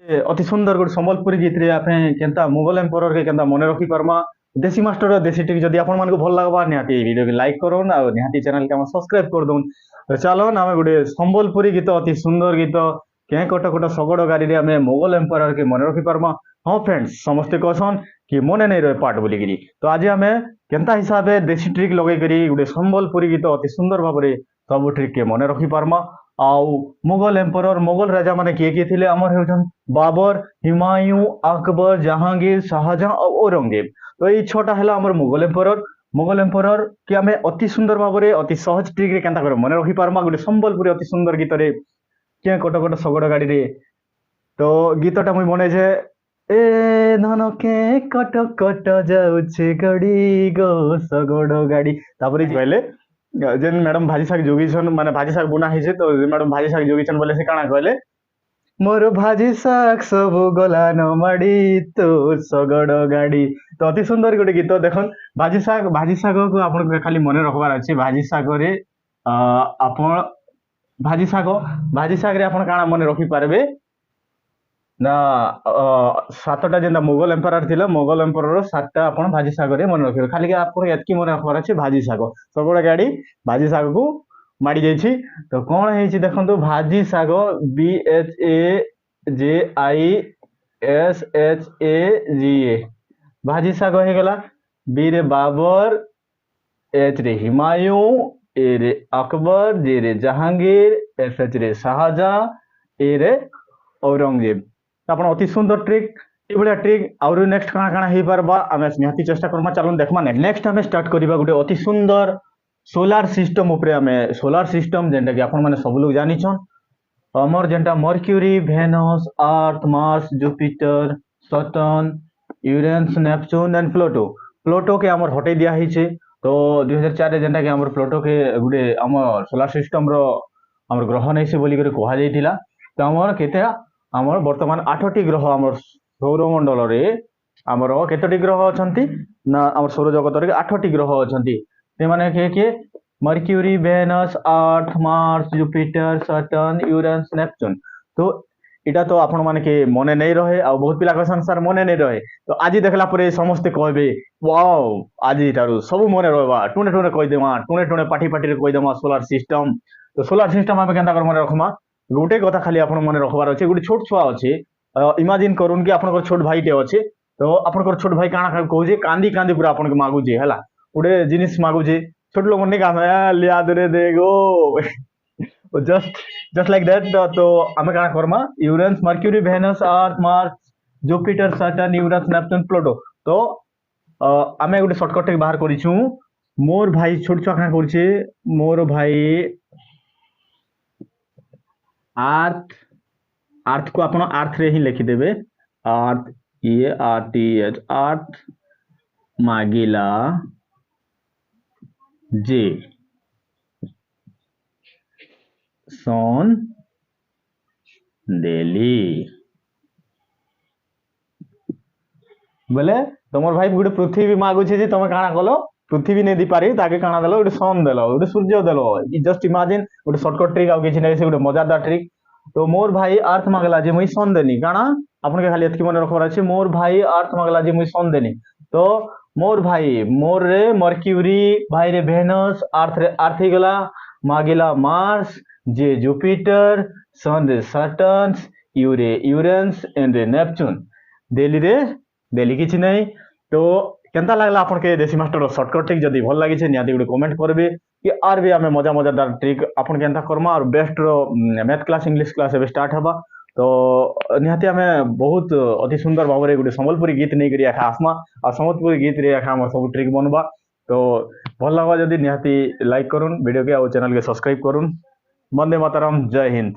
अति सुंदर गोटे संबलपुरी गीत रे आपे केनता मुगल एम्परर के केनता मने रखी परमा देसी मास्टर देसी ट्रिक जदि आपन मन को भल लागबा निहाती वीडियो के लाइक करोन और निहाती चैनल के हम सब्सक्राइब कर दोन। तो चलो ना गोटे संबलपुरी गीत अति सुंदर गीत के कट कट सगड़ गाड़ी रे हमें मुगल एम्परर के मने रखी परमा। हाँ फ्रेंड्स समस्ते कहसन कि मने नहीं रहे पार्ट बोली गिरी तो आज हमें केनता हिसाब से देसी ट्रिक लगे करी गोटे संबलपुरी गीत अति सुंदर भाव में सब ट्रिक के मने रखी परमा। आउ मुगल एम्परर मुगल राजा माने किए थिले हमर हेउछन बाबर हुमायूं अकबर जहांगीर शाहजहां और औरंगजेब। तो ये छोटा है हमर मुगल एम्परर कि आमे अति सुंदर भाव में अति सहज ट्रिक रे केनता करे मने रखी पारमा गोटे संबलपुरी अति सुंदर गीत रे के कट कट सगड़ गाड़ी रे। तो गीतटा मुई बने जे ए धन के कट कट जाउछे गड़ी गो सगड़ गाड़ी तापरे कहले जेन मैडम भाजी शाग जोगिछन माने भाजी शाग बुना हिसे तो मैडम भाजी शाग जोगिछन बोले से काना कहले मोर भाजी शाग सब गला न माड़ी तो सगड़ गाड़ी। तो अति सुंदर गोटे गीत देखन भाजी शाग को आपन खाली मने रखबार अछि भाजी शाग रे आपन भाजी शाग रे आपन काना मने रखी पारबे ना सातटा जेनता मुगल एम्परर थिला मुगल एम्परर सातटा आपन भाजी शाग रे मन रखिबे खाली आपन एतकी मन रखबार अछि भाजी शाग सगड़ गाड़ी भाजी शाग को माड़ी जाइछि। तो कोन हेछि देखंतु भाजी शाग BHAJISHAGA भाजी शाग हे गला बी रे बाबर एच रे हुमायूं ए रे अकबर जे रे जहांगीर एस एच रे शाहजहां ए रे औरंगजेब। आपण अति सुंदर ट्रिक ये ट्रिक आउर नेक्स्ट काना काना हे परबा आमे निहाती चेष्टा करमा चलून देखमा नेक्स्ट आमे स्टार्ट करिबा गुटे अति सुंदर सोलार सिस्टम उपरे आमे सोलार सिस्टम जेंटा कि आपण माने सब लोग जानिछन हमर जेंटा Mercury Venus Earth Mars Jupiter Saturn Uranus Neptune and Pluto के हमर हटे दिया हिचे। तो 2004 रे जेंटा कि हमर प्लूटो के गुटे हमर सोलार सिस्टम रो हमर ग्रह नै से बोली करे कहा जाइतिला। तो हमर केतेरा हमर वर्तमान 8टी ग्रह हमर सौरमंडल रे हमर केतोटी ग्रह अछंती ना हमर सौर जगत रे 8टी ग्रह अछंती ते माने के Mercury Venus Earth Mars Jupiter Saturn Uranus Neptune. तो इटा तो आपण माने के मने नहीं रहे आ बहुत पिला कहसन सर मने नहीं रहे। तो आज देखला परे समस्त कहबे वाओ आज इटारु सब मने रहबा टुने टुने कहि देमा टुने टुने पाठी पाठी रे कहि देमा सोलार सिस्टम। तो सोलार सिस्टम आमे केनता कर मने रखमा गोटे कथा खाली आपण मने रखबार अछि गोटे छोट छुआ अछि इमेजिन करून कि आपन छोट भाईटे अछि तो आपन छोट भाई काना कहूजे कांदी कांदी पूरा आपन के मागुजे हला गोटे जिनिस मागुजे छोट लोग ने काम लिया दे देगो जस्ट लाइक दैट। तो आमे काना करमा Uranus Mercury Venus Earth Mars Jupiter Saturn Uranus Neptune Pluto. तो आमे गोटे शॉर्टकट ट्रिक बाहर करिछु मोर भाई छोट छुआ काना करछे मोर भाई अर्थ को आपण अर्थ रे ही लिखि देबे अर्थ EARTH अर्थ मागिला जे सोन देली बोले तुमर भाई गोटे पृथ्वी मागु छे जे तुम काना कलो पृथ्वी नहीं दी पारी ताके काना देलो गोटे सन देलो गोटे सूर्य देलो जस्ट इमेजिन गोटे शॉर्टकट ट्रिक आ किछि नै से गोटे मजेदार ट्रिक। तो मोर भाई अर्थ मागला जे मुई सन देनी काना आपन के खाली एतकी मन रखबार अछि मोर भाई अर्थ मागला जे मुई सन देनी। तो मोर भाई मोर रे मर्क्यूरी भाई रे वेनस अर्थ ही गला मागिला मार्स जे जुपिटर सन रे सटर्न यूरेनस एंड नेपच्यून देली किछि नै। तो केनता लागला आपन के देसी मास्टर रो शॉर्टकट ट्रिक जदी भल लागि छे नियाती गुटे कमेंट करबे कि आर भी आमे मजेदार ट्रिक आपन केनता करमा और बेस्ट रो मैथ क्लास इंग्लिश क्लास एबे स्टार्ट हबा। तो निहाती आमे बहुत अति सुंदर भाव रे गुटे संबलपुरी गीत नै करी आखा आसमा और संबलपुरी गीत रे आखा हम सब ट्रिक बनबा। तो भल लागबा जदी निहाती लाइक करूँ वीडियो के और चैनल के सब्सक्राइब करूँ। वंदे मातरम जय हिंद।